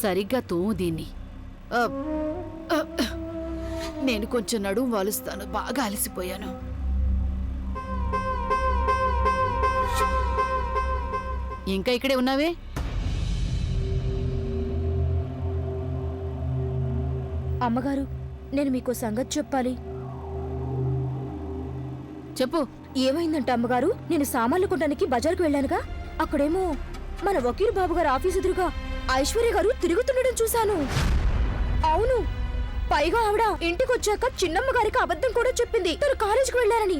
సరిగ్గా తోము దీన్ని. నేను కొంచెం నడుము వాలుస్తాను, బాగా అలసిపోయాను. ఇంకా ఇక్కడే ఉన్నావే? అమ్మగారు, నేను మీకో సంగతి చెప్పాలి. చెప్పు. ఏమైందంటే అమ్మగారు, నేను సామాన్లు కొనడానికి బజార్కు వెళ్ళానుగా, అక్కడేమో మన వకీల్ బాబు గారు ఆఫీస్ ఎదురుగా ఐశ్వర్య గారు తిరుగుతుండడం చూశాను. అవును, పైగా ఆవిడ ఇంటికొచ్చాక చిన్నమ్మ గారికి అబద్ధం కూడా చెప్పింది, తను కాలేజీకి వెళ్ళారని.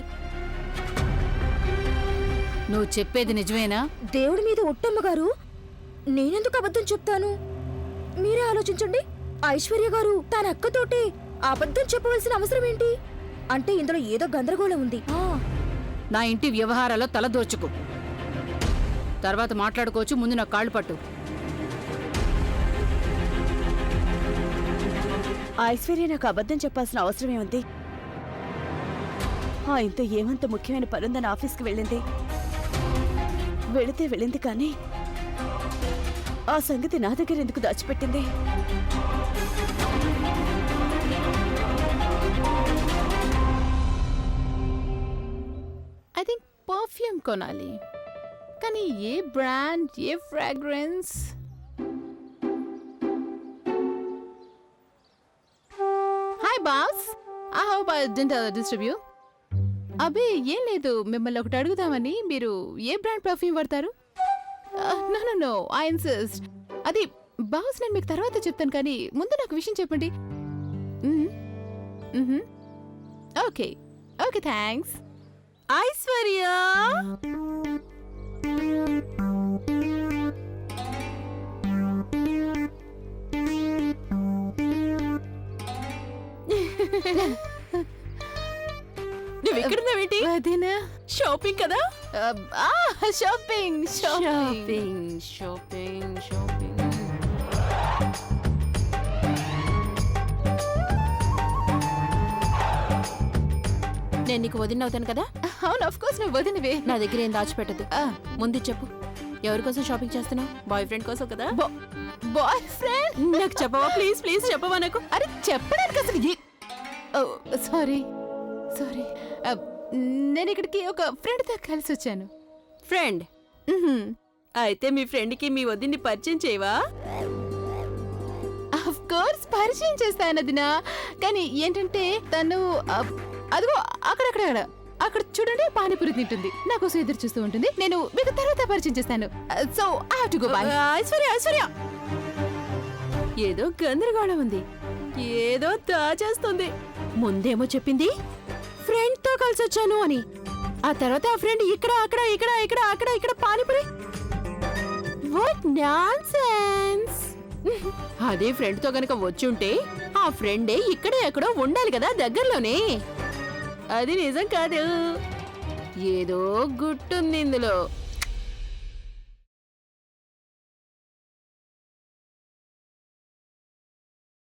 నువ్వు చెప్పేది నిజమేనా? దేవుడి మీద ఒట్టమ్మ గారు, నేనెందుకు అబద్ధం చెప్తాను? మీరే ఆలోచించండి. ఐశ్వర్య గారు తన అక్కతోటి అబద్ధం చెప్పవలసిన అవసరం ఏంటి? అంటే ఇందులో ఏదో గందరగోళం ఉంది. నా ఇంటి వ్యవహారాల్లో తల దోచుకు. తర్వాత మాట్లాడుకోవచ్చు, ముందు నా కాళ్ళు పట్టు. ఐశ్వర్య నాకు అబద్ధం చెప్పాల్సిన అవసరం ఏముంది? ఆయనతో ఏమంత ముఖ్యమైన పనుందని ఆఫీస్కి వెళ్ళింది. వెళితే వెళ్ళింది, కానీ ఆ సంగతి నా దగ్గర ఎందుకు దాచిపెట్టింది? ఐ థింక్ పర్ఫ్యూమ్ కొనాలి, కానీ ఏ బ్రాండ్, ఏ fragrance? Hi boss, I hope I didn't disturb you. అబే ఏం లేదు, మిమ్మల్ని ఒకటి అడుగుదామని. మీరు ఏ బ్రాండ్ పర్ఫ్యూమ్ వాడతారు? No no no, I insist. అది బాస్, నేను మీకు తర్వాత చెప్తాను, కానీ ముందు నాకు విషయం చెప్పండి. Okay okay, thanks. ఐశ్వర్య, నువ్వు ఎక్కడున్నావేంటి? వదినా, షాపింగ్ కదా? Shopping shopping. Shopping shopping. నేను నీకు వదిన అవుతాను కదా. అవును, ఆఫ్ కోర్స్ నువ్వు వదినవే. నా దగ్గర ఏం దాచిపెట్టదు. ముందు చెప్పు, ఎవరి కోసం షాపింగ్ చేస్తున్నావు? బాయ్ ఫ్రెండ్ కోసం కదా? Boy friend? నాకు చెప్పవా? ప్లీజ్ ప్లీజ్ చెప్పవా నాకు. అరే చెప్పడానికి అసలు సారీ సారీ, నేను ఇక్కడికి ఒక ఫ్రెండ్తో కలిసి వచ్చాను. ఫ్రెండ్? అయితే మీ ఫ్రెండ్కి మీ వదిన్ని పరిచయం చేయవా? ఆఫ్ కోర్స్ పరిచయం చేస్తాను అదినా, కానీ ఏంటంటే తను అదిగో అక్కడక్కడ అక్కడ చూడండి, పానీపూరి తింటుంది, నా కోసం ఎదురు చూస్తూ ఉంటుంది. నేను మీకు తర్వాత పరిచయం చేస్తాను. So I have to go. By. Aishwarya, Aishwarya, ఏదో గందరగోళం ఉంది, ఏదో దాచేస్తుంది. ముందేమో చెప్పింది ఫ్రెండ్ తో కలిసి వచ్చాను అని, ఆ తర్వాత ఆ ఫ్రెండ్ ఇక్కడ అక్కడ ఇక్కడ ఇక్కడ అక్కడ ఇక్కడ పానీపూరి. What nonsense! అదే ఫ్రెండ్ తో గనక వచ్చుంటే ఆ ఫ్రెండే ఇక్కడే ఎక్కడో ఉండాలి కదా, దగ్గరలోనే. అది నిజం కాదు, ఏదో గుట్టుంది ఇందులో.